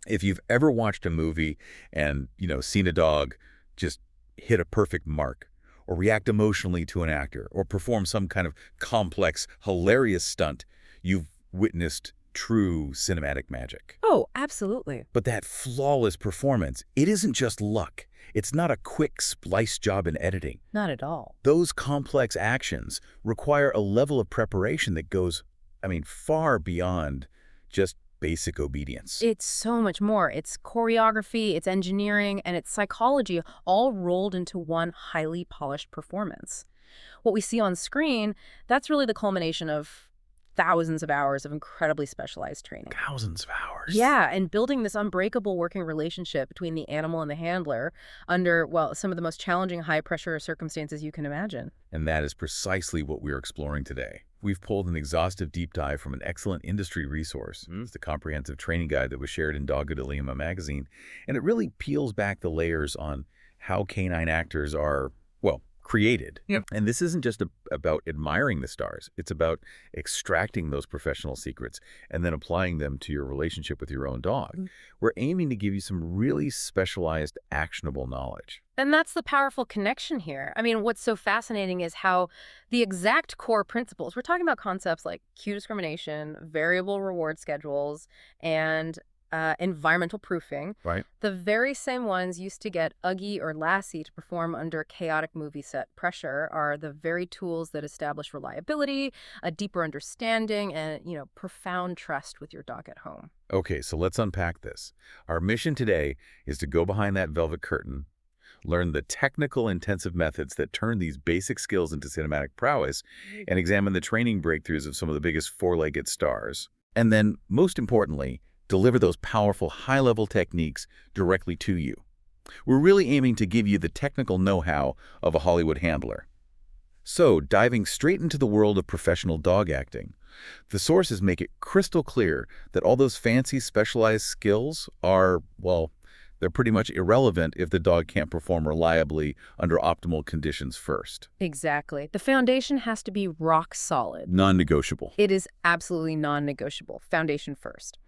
If you've ever watched a movie and, seen a dog just hit a perfect mark, or react emotionally to an actor, or perform some kind of complex, hilarious stunt, you've witnessed true cinematic magic. Oh, absolutely. But that flawless performance, it isn't just luck. It's not a quick splice job in editing. Not at all. Those complex actions require a level of preparation that goes, far beyond just basic obedience. It's so much more. It's choreography, it's engineering, and it's psychology all rolled into one highly polished performance. What we see on screen, that's really the culmination of thousands of hours of incredibly specialized training. Thousands of hours. Yeah, and building this unbreakable working relationship between the animal and the handler under, well, some of the most challenging high-pressure circumstances you can imagine. And that is precisely what we're exploring today. We've pulled an exhaustive deep dive from an excellent industry resource. It's the comprehensive training guide that was shared in Dogged Lima magazine, and it really peels back the layers on how canine actors are, well, created. Yep. And this isn't just about admiring the stars. It's about extracting those professional secrets and then applying them to your relationship with your own dog. We're aiming to give you some really specialized, actionable knowledge. And that's the powerful connection here. I mean, what's so fascinating is how the exact core principles, we're talking about concepts like cue discrimination, variable reward schedules, and environmental proofing. Right. The very same ones used to get Uggy or Lassie to perform under chaotic movie set pressure are the very tools that establish reliability, a deeper understanding, and, profound trust with your dog at home. Okay, so let's unpack this. Our mission today is to go behind that velvet curtain, learn the technical, intensive methods that turn these basic skills into cinematic prowess, and examine the training breakthroughs of some of the biggest four-legged stars. And then, most importantly, deliver those powerful, high-level techniques directly to you. We're really aiming to give you the technical know-how of a Hollywood handler. So, diving straight into the world of professional dog acting, the sources make it crystal clear that all those fancy, specialized skills are, well, they're pretty much irrelevant if the dog can't perform reliably under optimal conditions first. Exactly. The foundation has to be rock solid. Non-negotiable. It is absolutely non-negotiable. Foundation first.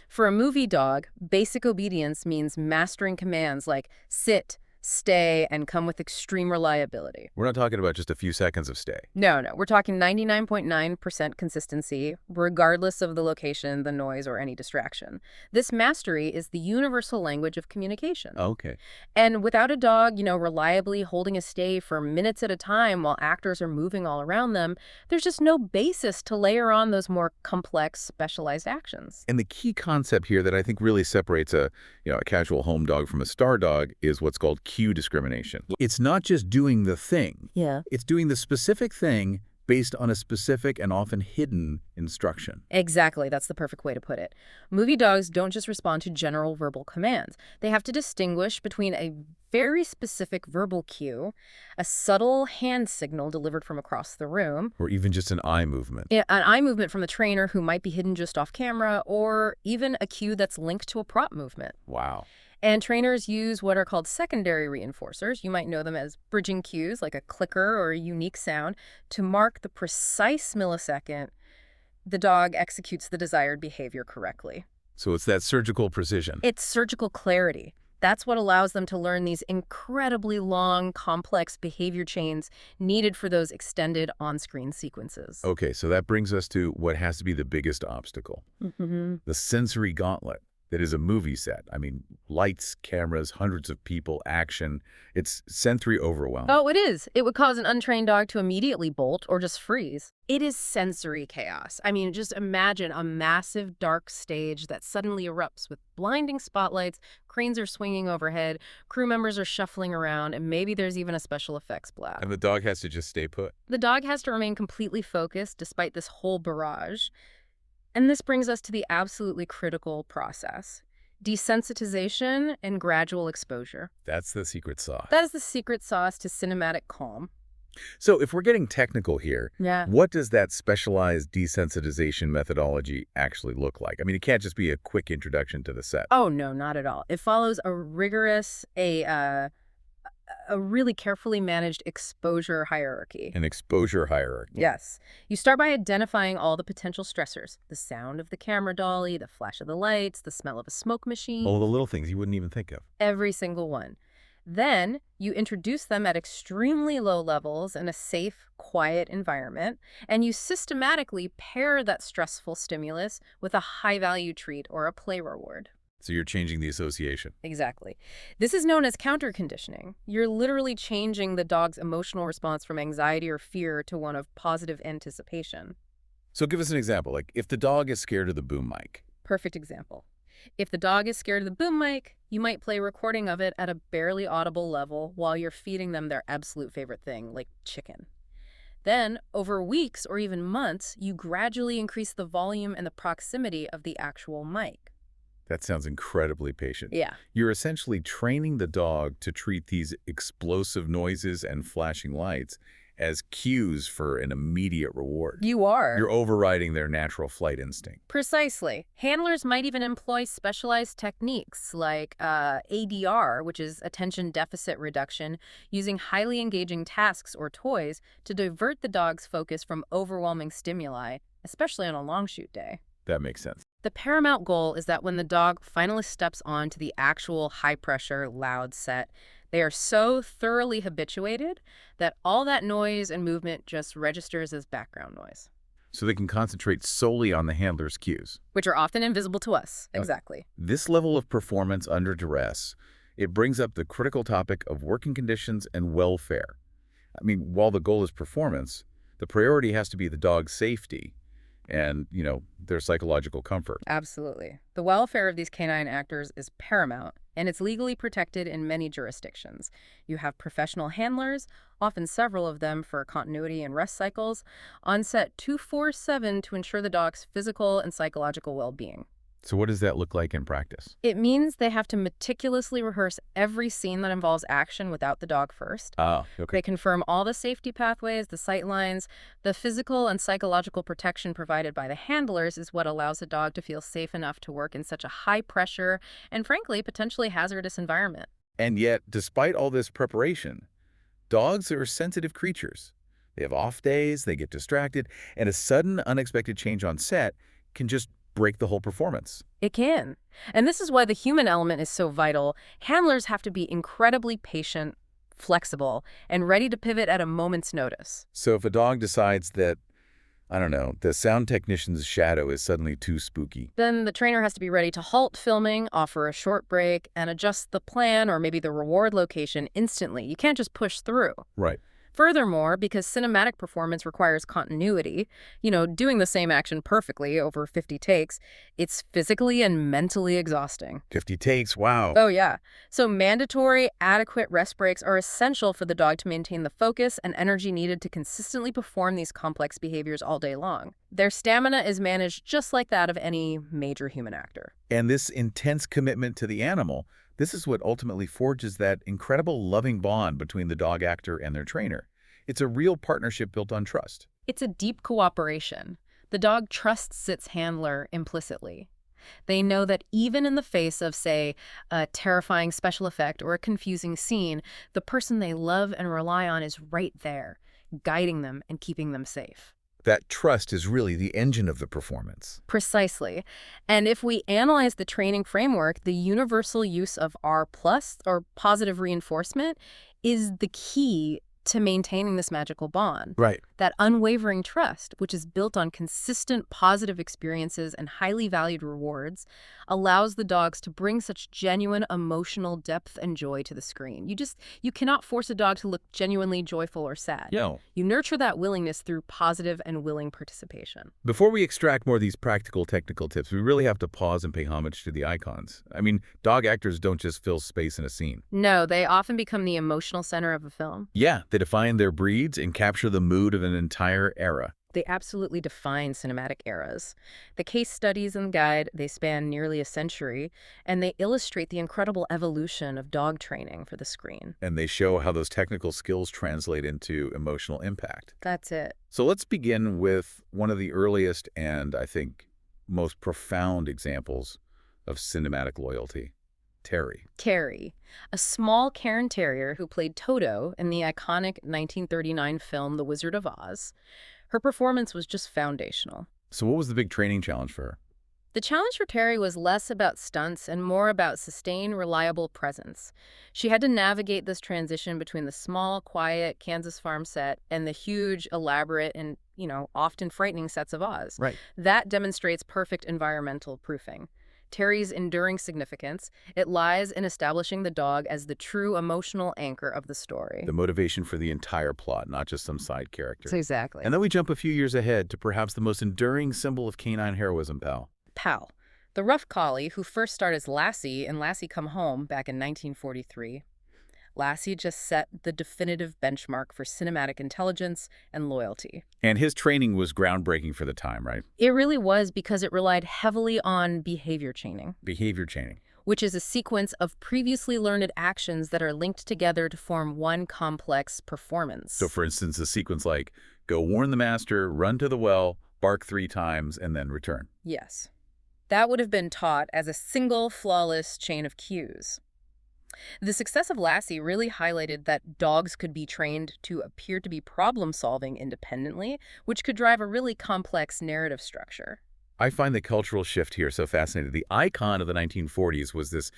For a movie dog, basic obedience means mastering commands like sit, stay, and come with extreme reliability. We're not talking about just a few seconds of stay. No, we're talking 99.9% consistency, regardless of the location, the noise, or any distraction. This mastery is the universal language of communication. Okay. And without a dog, reliably holding a stay for minutes at a time while actors are moving all around them, there's just no basis to layer on those more complex, specialized actions. And the key concept here that I think really separates a casual home dog from a star dog is what's called cue discrimination. It's not just doing the thing. Yeah. It's doing the specific thing based on a specific and often hidden instruction. Exactly. That's the perfect way to put it. Movie dogs don't just respond to general verbal commands. They have to distinguish between a very specific verbal cue, a subtle hand signal delivered from across the room, Or even just an eye movement. an eye movement from the trainer who might be hidden just off camera, or even a cue that's linked to a prop movement. Wow. And trainers use what are called secondary reinforcers. You might know them as bridging cues, like a clicker or a unique sound, to mark the precise millisecond the dog executes the desired behavior correctly. So it's that surgical precision. It's surgical clarity. That's what allows them to learn these incredibly long, complex behavior chains needed for those extended on-screen sequences. Okay, so that brings us to what has to be the biggest obstacle. The sensory gauntlet that is a movie set. Lights, cameras, hundreds of people, action. It's sensory overwhelm. Oh, it is. It would cause an untrained dog to immediately bolt or just freeze. It is sensory chaos. Just imagine a massive dark stage that suddenly erupts with blinding spotlights, cranes are swinging overhead, crew members are shuffling around, and maybe there's even a special effects blast. And the dog has to just stay put. The dog has to remain completely focused despite this whole barrage. And this brings us to the absolutely critical process: desensitization and gradual exposure. That's the secret sauce. That is the secret sauce to cinematic calm. So if we're getting technical here, Yeah. what does that specialized desensitization methodology actually look like? It can't just be a quick introduction to the set. Oh, no, not at all. It follows a rigorous, a really carefully managed exposure hierarchy. An exposure hierarchy. Yes. You start by identifying all the potential stressors: the sound of the camera dolly, the flash of the lights, the smell of a smoke machine, All the little things you wouldn't even think of. every single one. Then you introduce them at extremely low levels in a safe, quiet environment, and you systematically pair that stressful stimulus with a high-value treat or a play reward. So you're changing the association. Exactly. This is known as counter-conditioning. You're literally changing the dog's emotional response from anxiety or fear to one of positive anticipation. So give us an example. Like if the dog is scared of the boom mic. Perfect example. If the dog is scared of the boom mic, you might play a recording of it at a barely audible level while you're feeding them their absolute favorite thing, like chicken. Then, over weeks or even months, you gradually increase the volume and the proximity of the actual mic. That sounds incredibly patient. Yeah. You're essentially training the dog to treat these explosive noises and flashing lights as cues for an immediate reward. You are. You're overriding their natural flight instinct. Precisely. Handlers might even employ specialized techniques like ADR, which is attention deficit reduction, using highly engaging tasks or toys to divert the dog's focus from overwhelming stimuli, especially on a long shoot day. That makes sense. The paramount goal is that when the dog finally steps onto the actual high-pressure, loud set, they are so thoroughly habituated that all that noise and movement just registers as background noise, So they can concentrate solely on the handler's cues. which are often invisible to us. Exactly. This level of performance under duress, it brings up the critical topic of working conditions and welfare. I mean, while the goal is performance, the priority has to be the dog's safety and, their psychological comfort. Absolutely. The welfare of these canine actors is paramount, and it's legally protected in many jurisdictions. You have professional handlers, often several of them for continuity and rest cycles, on set 24/7 to ensure the dog's physical and psychological well-being. So what does that look like in practice? It means they have to meticulously rehearse every scene that involves action without the dog first. Ah, okay. They confirm all the safety pathways, the sight lines. The physical and psychological protection provided by the handlers is what allows a dog to feel safe enough to work in such a high-pressure and, frankly, potentially hazardous environment. And yet, despite all this preparation, dogs are sensitive creatures. They have off days, they get distracted, and a sudden, unexpected change on set can just break the whole performance. It can. And this is why the human element is so vital. Handlers have to be incredibly patient, flexible, and ready to pivot at a moment's notice. So if a dog decides that, I don't know, the sound technician's shadow is suddenly too spooky. Then the trainer has to be ready to halt filming, offer a short break, and adjust the plan or maybe the reward location instantly. You can't just push through. Right. Furthermore, because cinematic performance requires continuity, doing the same action perfectly over 50 takes, it's physically and mentally exhausting. 50 takes, wow. Oh, yeah. So mandatory, adequate rest breaks are essential for the dog to maintain the focus and energy needed to consistently perform these complex behaviors all day long. Their stamina is managed just like that of any major human actor. And this intense commitment to the animal, this is what ultimately forges that incredible loving bond between the dog actor and their trainer. It's a real partnership built on trust. It's a deep cooperation. The dog trusts its handler implicitly. They know that even in the face of, say, a terrifying special effect or a confusing scene, the person they love and rely on is right there, guiding them and keeping them safe. That trust is really the engine of the performance. Precisely. And if we analyze the training framework, the universal use of R+, or positive reinforcement, is the key to maintaining this magical bond. Right. That unwavering trust, which is built on consistent positive experiences and highly valued rewards, allows the dogs to bring such genuine emotional depth and joy to the screen. You cannot force a dog to look genuinely joyful or sad. Yo. You nurture that willingness through positive and willing participation. Before we extract more of these practical technical tips, we really have to pause and pay homage to the icons. I mean, dog actors don't just fill space in a scene. No, they often become the emotional center of a film. Yeah, they define their breeds and capture the mood of an entire era. They absolutely define cinematic eras. The case studies in the guide, they span nearly a century, and they illustrate the incredible evolution of dog training for the screen. And they show how those technical skills translate into emotional impact. That's it. So let's begin with one of the earliest and, I think, most profound examples of cinematic loyalty, Terry. Terry, a small Cairn Terrier who played Toto in the iconic 1939 film The Wizard of Oz. Her performance was just foundational. So what was the big training challenge for her? The challenge for Terry was less about stunts and more about sustained, reliable presence. She had to navigate this transition between the small, quiet Kansas farm set and the huge, elaborate, and, often frightening sets of Oz. Right. That demonstrates perfect environmental proofing. Terry's enduring significance, it lies in establishing the dog as the true emotional anchor of the story. The motivation for the entire plot, not just some side character. Exactly. And then we jump a few years ahead to perhaps the most enduring symbol of canine heroism, pal. Pal, the rough collie who first starred as Lassie in Lassie Come Home back in 1943. Lassie just set the definitive benchmark for cinematic intelligence and loyalty. And his training was groundbreaking for the time, right? It really was because it relied heavily on behavior chaining, Behavior chaining. which is a sequence of previously learned actions that are linked together to form one complex performance. So for instance, a sequence like, go warn the master, run to the well, bark 3 times, and then return. Yes. That would have been taught as a single, flawless chain of cues. The success of Lassie really highlighted that dogs could be trained to appear to be problem-solving independently, which could drive a really complex narrative structure. I find the cultural shift here so fascinating. The icon of the 1940s was this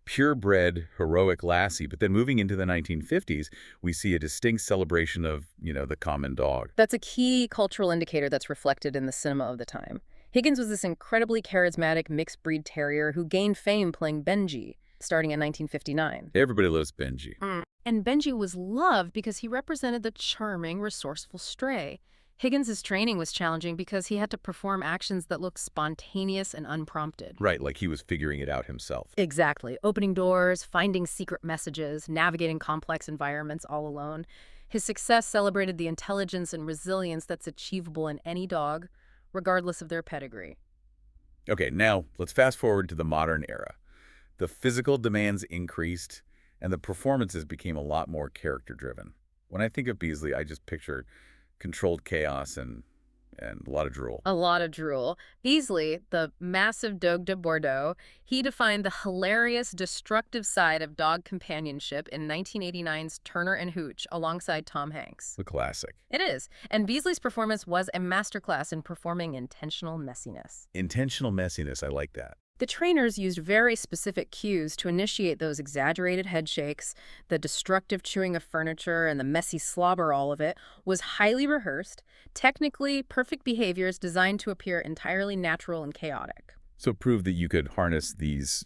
purebred, heroic Lassie, but then moving into the 1950s, we see a distinct celebration of, the common dog. That's a key cultural indicator that's reflected in the cinema of the time. Higgins was this incredibly charismatic mixed-breed terrier who gained fame playing Benji, starting in 1959. Everybody loves Benji. And Benji was loved because he represented the charming, resourceful stray. Higgins' training was challenging because he had to perform actions that looked spontaneous and unprompted. Right, like he was figuring it out himself. Exactly. Opening doors, finding secret messages, navigating complex environments all alone. His success celebrated the intelligence and resilience that's achievable in any dog, regardless of their pedigree. Okay, now let's fast forward to the modern era. The physical demands increased, and the performances became a lot more character-driven. When I think of Beasley, I just picture controlled chaos and a lot of drool. A lot of drool. Beasley, the massive Dogue de Bordeaux, he defined the hilarious, destructive side of dog companionship in 1989's Turner and Hooch alongside Tom Hanks. The classic. It is. And Beasley's performance was a masterclass in performing intentional messiness. Intentional messiness, I like that. The trainers used very specific cues to initiate those exaggerated head shakes. The destructive chewing of furniture and the messy slobber, all of it, was highly rehearsed, technically perfect behaviors designed to appear entirely natural and chaotic. So prove that you could harness these,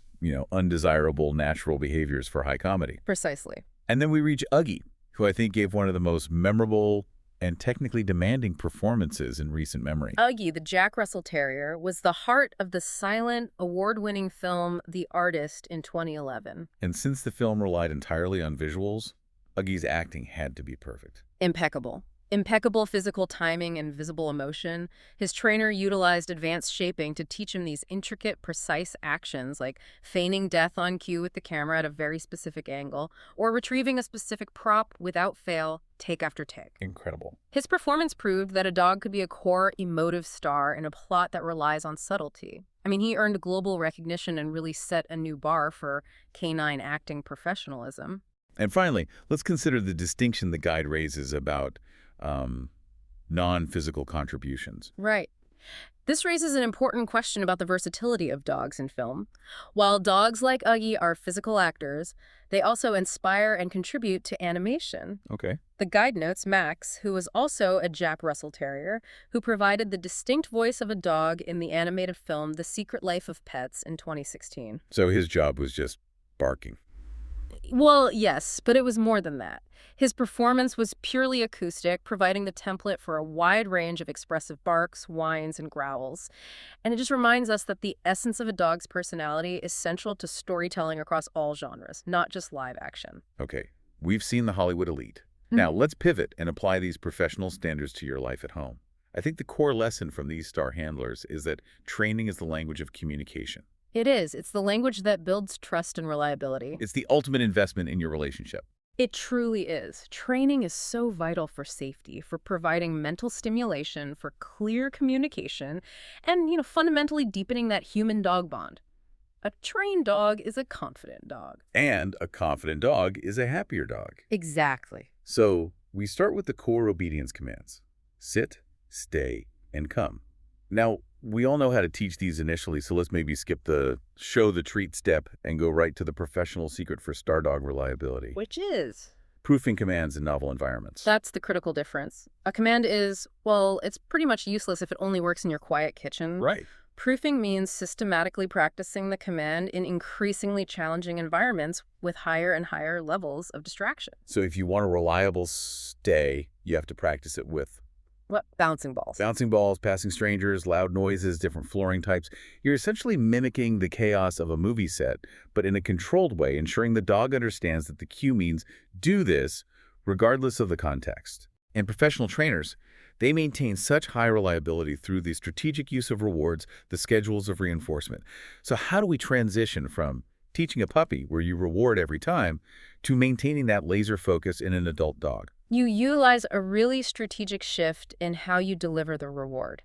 undesirable natural behaviors for high comedy. Precisely. And then we reach Uggie, who I think gave one of the most memorable and technically demanding performances in recent memory. Uggie, the Jack Russell Terrier, was the heart of the silent, award-winning film The Artist in 2011. And since the film relied entirely on visuals, Uggie's acting had to be perfect. Impeccable. Impeccable physical timing and visible emotion. His trainer utilized advanced shaping to teach him these intricate, precise actions like feigning death on cue with the camera at a very specific angle or retrieving a specific prop without fail, take after take. Incredible. His performance proved that a dog could be a core emotive star in a plot that relies on subtlety. I mean, he earned global recognition and really set a new bar for canine acting professionalism. And finally, let's consider the distinction the guide raises about non-physical contributions. Right. This raises an important question about the versatility of dogs in film. While dogs like Uggie are physical actors, they also inspire and contribute to animation. Okay. The guide notes Max, who was also a Jack Russell Terrier, who provided the distinct voice of a dog in the animated film The Secret Life of Pets in 2016. So his job was just barking. Well, yes, but it was more than that. His performance was purely acoustic, providing the template for a wide range of expressive barks, whines, and growls. And it just reminds us that the essence of a dog's personality is central to storytelling across all genres, not just live action. Okay, we've seen the Hollywood elite. Now, let's pivot and apply these professional standards to your life at home. I think the core lesson from these star handlers is that training is the language of communication. It is. It's the language that builds trust and reliability. It's the ultimate investment in your relationship. It truly is. Training is so vital for safety, for providing mental stimulation, for clear communication, and, fundamentally deepening that human-dog bond. A trained dog is a confident dog. And a confident dog is a happier dog. Exactly. So we start with the core obedience commands. Sit, stay, and come. Now, we all know how to teach these initially, so let's maybe skip the show the treat step and go right to the professional secret for star dog reliability. Which is? Proofing commands in novel environments. That's the critical difference. A command is, well, it's pretty much useless if it only works in your quiet kitchen. Right. Proofing means systematically practicing the command in increasingly challenging environments with higher and higher levels of distraction. So if you want a reliable stay, you have to practice it with What? Bouncing balls. bouncing balls, passing strangers, loud noises, different flooring types. You're essentially mimicking the chaos of a movie set, but in a controlled way, ensuring the dog understands that the cue means do this regardless of the context. And professional trainers, they maintain such high reliability through the strategic use of rewards, the schedules of reinforcement. So how do we transition from teaching a puppy where you reward every time to maintaining that laser focus in an adult dog? You utilize a really strategic shift in how you deliver the reward.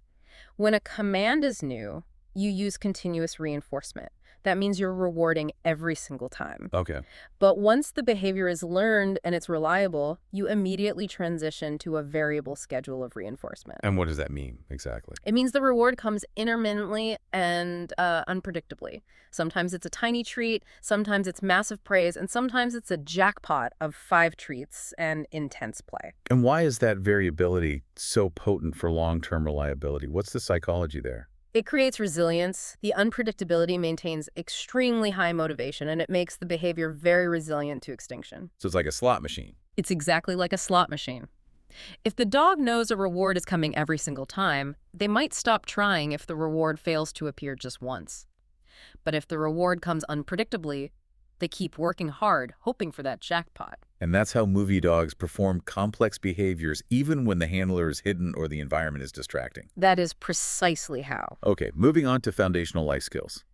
When a command is new, you use continuous reinforcement. That means you're rewarding every single time. Okay. But once the behavior is learned and it's reliable, you immediately transition to a variable schedule of reinforcement. And what does that mean exactly? It means the reward comes intermittently and unpredictably. Sometimes it's a tiny treat, sometimes it's massive praise, and sometimes it's a jackpot of 5 treats and intense play. And why is that variability so potent for long-term reliability? What's the psychology there? It creates resilience. The unpredictability maintains extremely high motivation, and it makes the behavior very resilient to extinction. So it's like a slot machine. It's exactly like a slot machine. If the dog knows a reward is coming every single time, they might stop trying if the reward fails to appear just once. But if the reward comes unpredictably, they keep working hard, hoping for that jackpot. And that's how movie dogs perform complex behaviors even when the handler is hidden or the environment is distracting. That is precisely how. Okay, moving on to foundational life skills.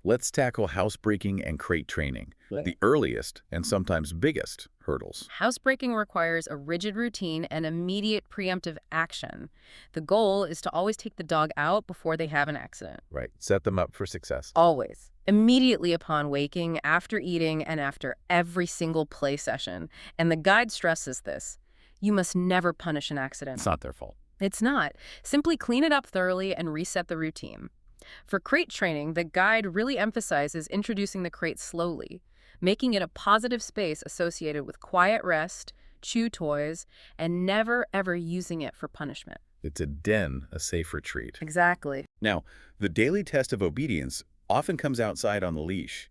Let's tackle housebreaking and crate training, the earliest and sometimes biggest hurdles. Housebreaking requires a rigid routine and immediate preemptive action. The goal is to always take the dog out before they have an accident. Right, set them up for success. Always. Immediately upon waking, after eating, and after every single play session. And the guide stresses this. You must never punish an accident. It's not their fault. It's not. Simply clean it up thoroughly and reset the routine. For crate training, the guide really emphasizes introducing the crate slowly, making it a positive space associated with quiet rest, chew toys, and never ever using it for punishment. It's a den, a safe retreat. Exactly. Now, the daily test of obedience often comes outside on the leash.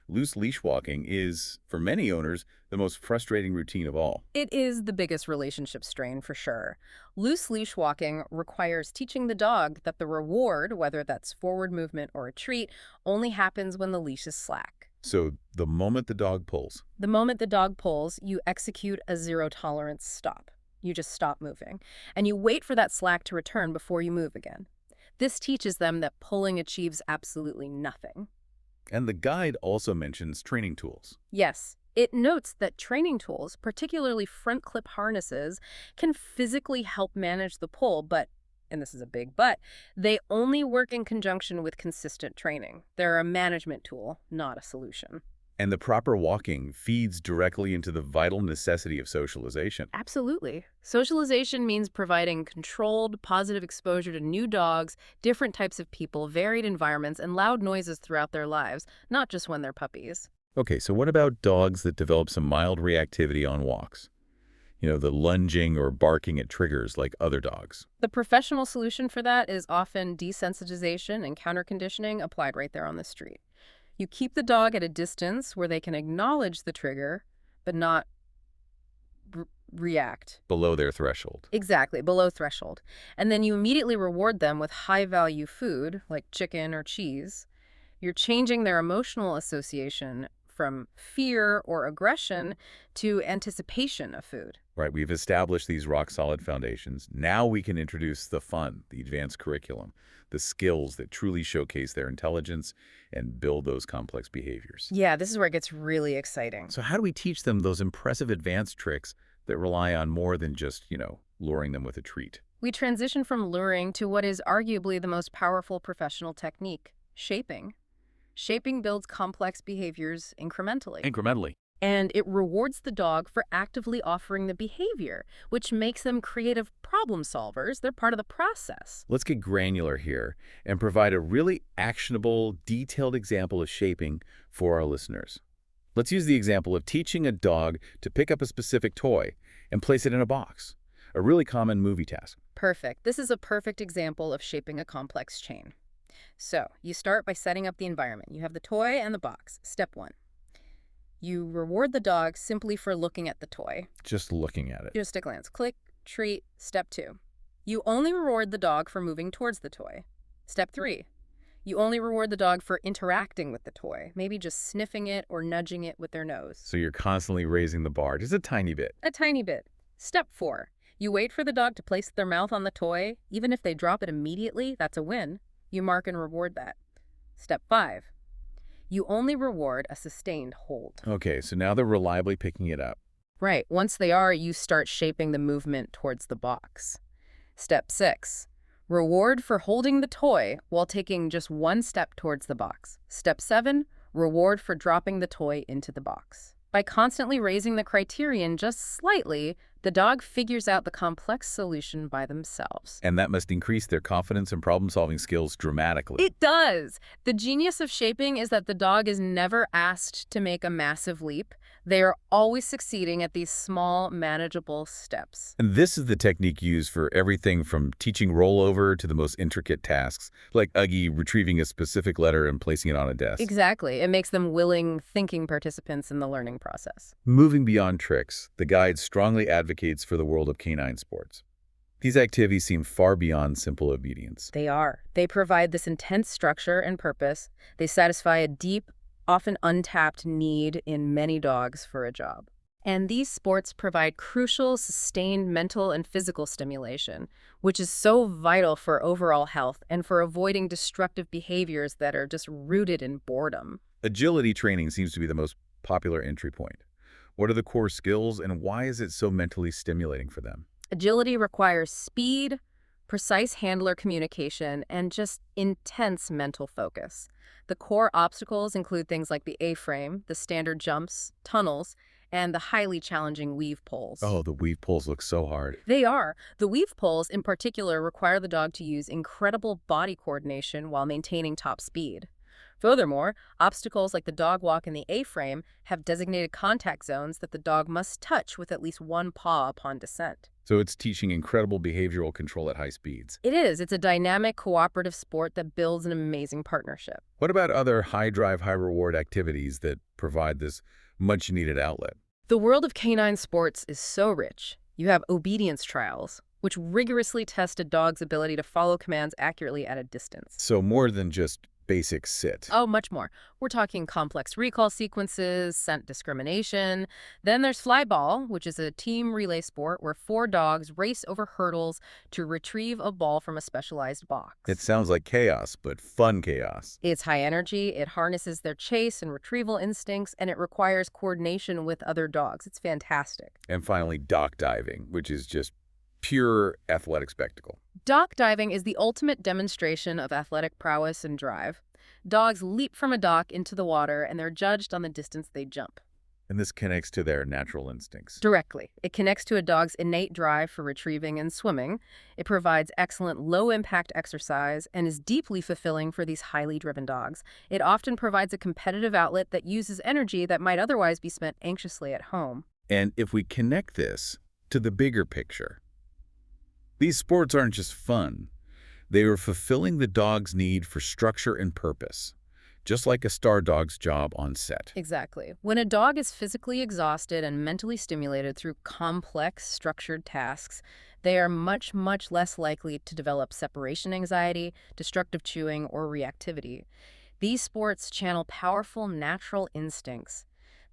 Loose leash walking is, for many owners, the most frustrating routine of all. It is the biggest relationship strain for sure. Loose leash walking requires teaching the dog that the reward, whether that's forward movement or a treat, only happens when the leash is slack. So the moment the dog pulls, The moment the dog pulls, you execute a zero-tolerance stop. You just stop moving. And you wait for that slack to return before you move again. This teaches them that pulling achieves absolutely nothing. and the guide also mentions training tools. Yes, it notes that training tools, particularly front clip harnesses, can physically help manage the pull, but, and this is a big but, they only work in conjunction with consistent training. They're a management tool, not a solution. And the proper walking feeds directly into the vital necessity of socialization. Absolutely. Socialization means providing controlled, positive exposure to new dogs, different types of people, varied environments, and loud noises throughout their lives, not just when they're puppies. Okay, so what about dogs that develop some mild reactivity on walks? You know, the lunging or barking at triggers like other dogs. The professional solution for that is often desensitization and counter-conditioning applied right there on the street. You keep the dog at a distance where they can acknowledge the trigger, but not react. Below their threshold. Exactly, below threshold. And then you immediately reward them with high-value food, like chicken or cheese. You're changing their emotional association from fear or aggression to anticipation of food. Right, we've established these rock-solid foundations. Now we can introduce the fun, the advanced curriculum, the skills that truly showcase their intelligence and build those complex behaviors. Yeah, this is where it gets really exciting. So how do we teach them those impressive advanced tricks that rely on more than just, luring them with a treat? We transition from luring to what is arguably the most powerful professional technique, shaping. Shaping builds complex behaviors incrementally. Incrementally. And it rewards the dog for actively offering the behavior, which makes them creative problem solvers. They're part of the process. Let's get granular here and provide a really actionable, detailed example of shaping for our listeners. Let's use the example of teaching a dog to pick up a specific toy and place it in a box, a really common movie task. Perfect. This is a perfect example of shaping a complex chain. So, you start by setting up the environment. You have the toy and the box. Step 1. You reward the dog simply for looking at the toy. Just looking at it. Just a glance. Click, treat. Step 2. You only reward the dog for moving towards the toy. Step 3. You only reward the dog for interacting with the toy, maybe just sniffing it or nudging it with their nose. So you're constantly raising the bar, just a tiny bit. A tiny bit. Step 4. You wait for the dog to place their mouth on the toy. Even if they drop it immediately, that's a win. You mark and reward that. Step 5. You only reward a sustained hold. Okay, so now they're reliably picking it up. Right. Once they are, you start shaping the movement towards the box. Step 6. Reward for holding the toy while taking just one step towards the box. Step 7. Reward for dropping the toy into the box. By constantly raising the criterion just slightly, the dog figures out the complex solution by themselves. And that must increase their confidence and problem-solving skills dramatically. It does. The genius of shaping is that the dog is never asked to make a massive leap. They are always succeeding at these small, manageable steps. And this is the technique used for everything from teaching rollover to the most intricate tasks, like Uggy retrieving a specific letter and placing it on a desk. Exactly. It makes them willing, thinking participants in the learning process. Moving beyond tricks, the guide strongly advocates for the world of canine sports. These activities seem far beyond simple obedience. They are. They provide this intense structure and purpose. They satisfy a deep, often untapped need in many dogs for a job. And these sports provide crucial, sustained mental and physical stimulation, which is so vital for overall health and for avoiding destructive behaviors that are just rooted in boredom. Agility training seems to be the most popular entry point. What are the core skills, and why is it so mentally stimulating for them? Agility requires speed, precise handler communication, and just intense mental focus. The core obstacles include things like the A-frame, the standard jumps, tunnels, and the highly challenging weave poles. Oh, the weave poles look so hard. They are. The weave poles, in particular, require the dog to use incredible body coordination while maintaining top speed. Furthermore, obstacles like the dog walk and the A-frame have designated contact zones that the dog must touch with at least one paw upon descent. So it's teaching incredible behavioral control at high speeds. It is. It's a dynamic, cooperative sport that builds an amazing partnership. What about other high-drive, high-reward activities that provide this much-needed outlet? The world of canine sports is so rich. You have obedience trials, which rigorously test a dog's ability to follow commands accurately at a distance. So more than just basic sit. Oh, much more. We're talking complex recall sequences, scent discrimination. Then there's flyball, which is a team relay sport where 4 dogs race over hurdles to retrieve a ball from a specialized box. It sounds like chaos, but fun chaos. It's high energy, it harnesses their chase and retrieval instincts, and it requires coordination with other dogs. It's fantastic. And finally, dock diving, which is just pure athletic spectacle. Dock diving is the ultimate demonstration of athletic prowess and drive. Dogs leap from a dock into the water, and they're judged on the distance they jump. And this connects to their natural instincts. Directly. It connects to a dog's innate drive for retrieving and swimming. It provides excellent low-impact exercise and is deeply fulfilling for these highly driven dogs. It often provides a competitive outlet that uses energy that might otherwise be spent anxiously at home. And if we connect this to the bigger picture, these sports aren't just fun. They are fulfilling the dog's need for structure and purpose, just like a star dog's job on set. Exactly. When a dog is physically exhausted and mentally stimulated through complex, structured tasks, they are much, much less likely to develop separation anxiety, destructive chewing, or reactivity. These sports channel powerful natural instincts,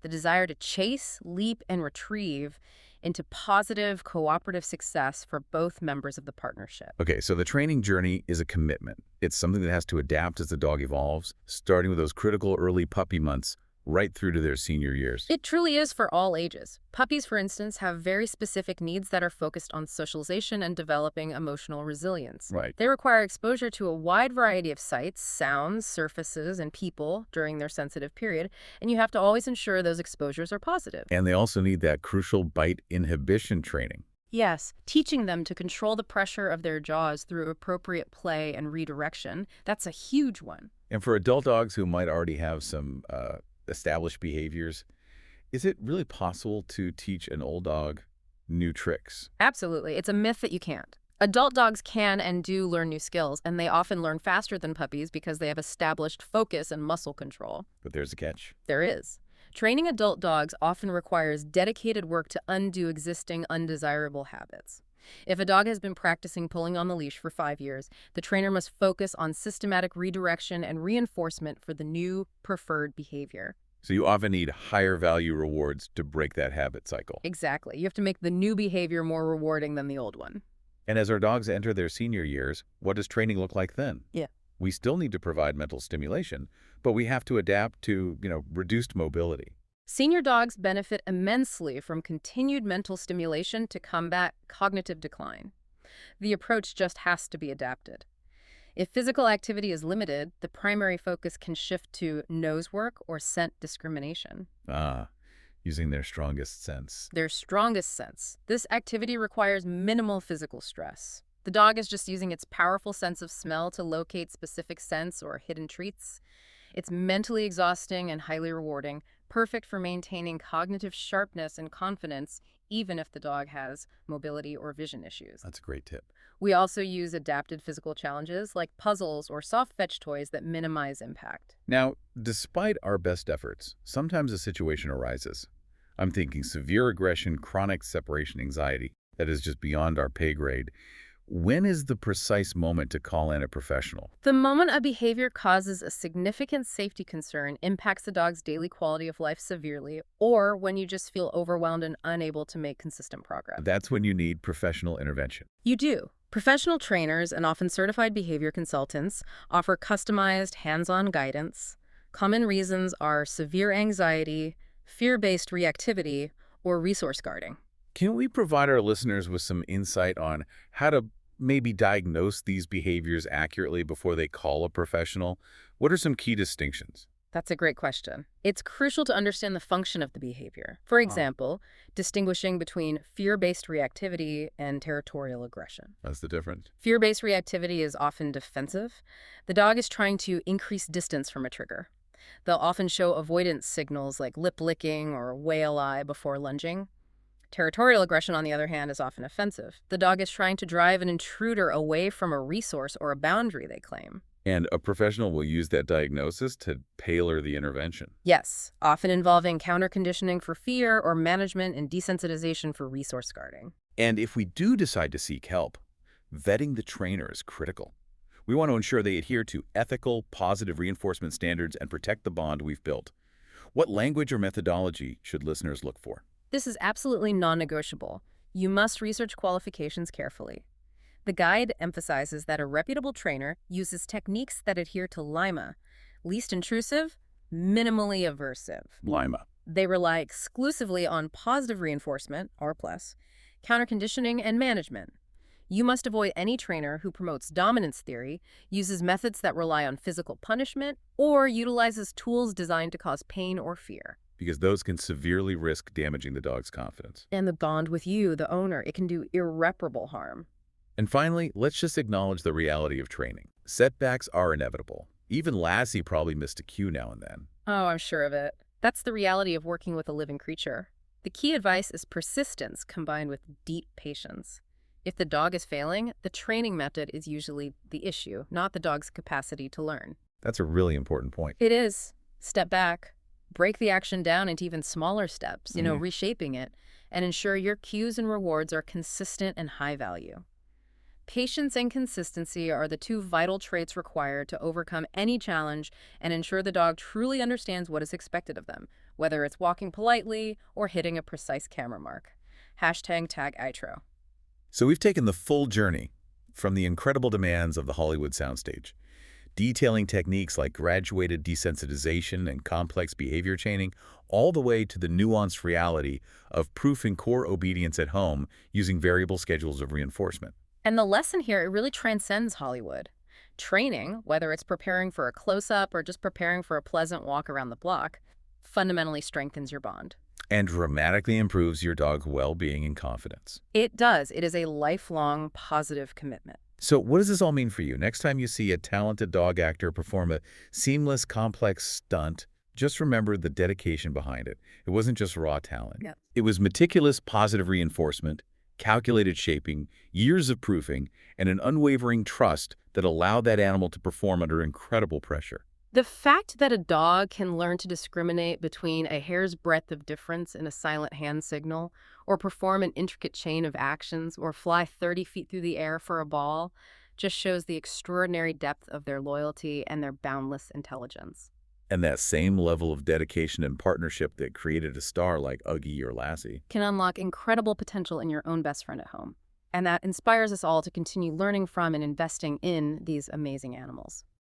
the desire to chase, leap, and retrieve, into positive, cooperative success for both members of the partnership. Okay, so the training journey is a commitment. It's something that has to adapt as the dog evolves, starting with those critical early puppy months right through to their senior years. It truly is for all ages. Puppies, for instance, have very specific needs that are focused on socialization and developing emotional resilience. Right. They require exposure to a wide variety of sights, sounds, surfaces, and people during their sensitive period, and you have to always ensure those exposures are positive. And they also need that crucial bite inhibition training. Yes, teaching them to control the pressure of their jaws through appropriate play and redirection, that's a huge one. And for adult dogs who might already have some established behaviors, is it really possible to teach an old dog new tricks? Absolutely. It's a myth that you can't. Adult dogs can and do learn new skills, and they often learn faster than puppies because they have established focus and muscle control. But there's a catch. There is. Training adult dogs often requires dedicated work to undo existing undesirable habits. If a dog has been practicing pulling on the leash for 5 years, the trainer must focus on systematic redirection and reinforcement for the new preferred behavior. So you often need higher value rewards to break that habit cycle. Exactly. You have to make the new behavior more rewarding than the old one. And as our dogs enter their senior years, what does training look like then? Yeah. We still need to provide mental stimulation, but we have to adapt to, reduced mobility. Senior dogs benefit immensely from continued mental stimulation to combat cognitive decline. The approach just has to be adapted. If physical activity is limited, the primary focus can shift to nose work or scent discrimination. Using their strongest sense. Their strongest sense. This activity requires minimal physical stress. The dog is just using its powerful sense of smell to locate specific scents or hidden treats. It's mentally exhausting and highly rewarding, perfect for maintaining cognitive sharpness and confidence, even if the dog has mobility or vision issues. That's a great tip. We also use adapted physical challenges like puzzles or soft fetch toys that minimize impact. Now, despite our best efforts, sometimes a situation arises. I'm thinking severe aggression, chronic separation anxiety, that is just beyond our pay grade. When is the precise moment to call in a professional? The moment a behavior causes a significant safety concern, impacts the dog's daily quality of life severely, or when you just feel overwhelmed and unable to make consistent progress. That's when you need professional intervention. You do. Professional trainers and often certified behavior consultants offer customized, hands-on guidance. Common reasons are severe anxiety, fear-based reactivity, or resource guarding. Can we provide our listeners with some insight on how to maybe diagnose these behaviors accurately before they call a professional? What are some key distinctions? That's a great question. It's crucial to understand the function of the behavior. For example, distinguishing between fear-based reactivity and territorial aggression. That's the difference. Fear-based reactivity is often defensive. The dog is trying to increase distance from a trigger. They'll often show avoidance signals like lip licking or whale eye before lunging. Territorial aggression, on the other hand, is often offensive. The dog is trying to drive an intruder away from a resource or a boundary they claim. And a professional will use that diagnosis to tailor the intervention. Yes, often involving counter-conditioning for fear or management and desensitization for resource guarding. And if we do decide to seek help, vetting the trainer is critical. We want to ensure they adhere to ethical, positive reinforcement standards and protect the bond we've built. What language or methodology should listeners look for? This is absolutely non-negotiable. You must research qualifications carefully. The guide emphasizes that a reputable trainer uses techniques that adhere to LIMA, least intrusive, minimally aversive. LIMA. They rely exclusively on positive reinforcement, R+, counter-conditioning, and management. You must avoid any trainer who promotes dominance theory, uses methods that rely on physical punishment, or utilizes tools designed to cause pain or fear. Because those can severely risk damaging the dog's confidence. And the bond with you, the owner, it can do irreparable harm. And finally, let's just acknowledge the reality of training. Setbacks are inevitable. Even Lassie probably missed a cue now and then. Oh, I'm sure of it. That's the reality of working with a living creature. The key advice is persistence combined with deep patience. If the dog is failing, the training method is usually the issue, not the dog's capacity to learn. That's a really important point. It is. Step back. Break the action down into even smaller steps, reshaping it, and ensure your cues and rewards are consistent and high value. Patience and consistency are the two vital traits required to overcome any challenge and ensure the dog truly understands what is expected of them, whether it's walking politely or hitting a precise camera mark. #TagItro. So we've taken the full journey from the incredible demands of the Hollywood soundstage detailing techniques like graduated desensitization and complex behavior chaining, all the way to the nuanced reality of proofing core obedience at home using variable schedules of reinforcement. And the lesson here, it really transcends Hollywood. Training, whether it's preparing for a close-up or just preparing for a pleasant walk around the block, fundamentally strengthens your bond. And dramatically improves your dog's well-being and confidence. It does. It is a lifelong positive commitment. So what does this all mean for you? Next time you see a talented dog actor perform a seamless, complex stunt, just remember the dedication behind it. It wasn't just raw talent. Yep. It was meticulous positive reinforcement, calculated shaping, years of proofing, and an unwavering trust that allowed that animal to perform under incredible pressure. The fact that a dog can learn to discriminate between a hair's breadth of difference in a silent hand signal, or perform an intricate chain of actions, or fly 30 feet through the air for a ball, just shows the extraordinary depth of their loyalty and their boundless intelligence. And that same level of dedication and partnership that created a star like Uggy or Lassie. Can unlock incredible potential in your own best friend at home. And that inspires us all to continue learning from and investing in these amazing animals.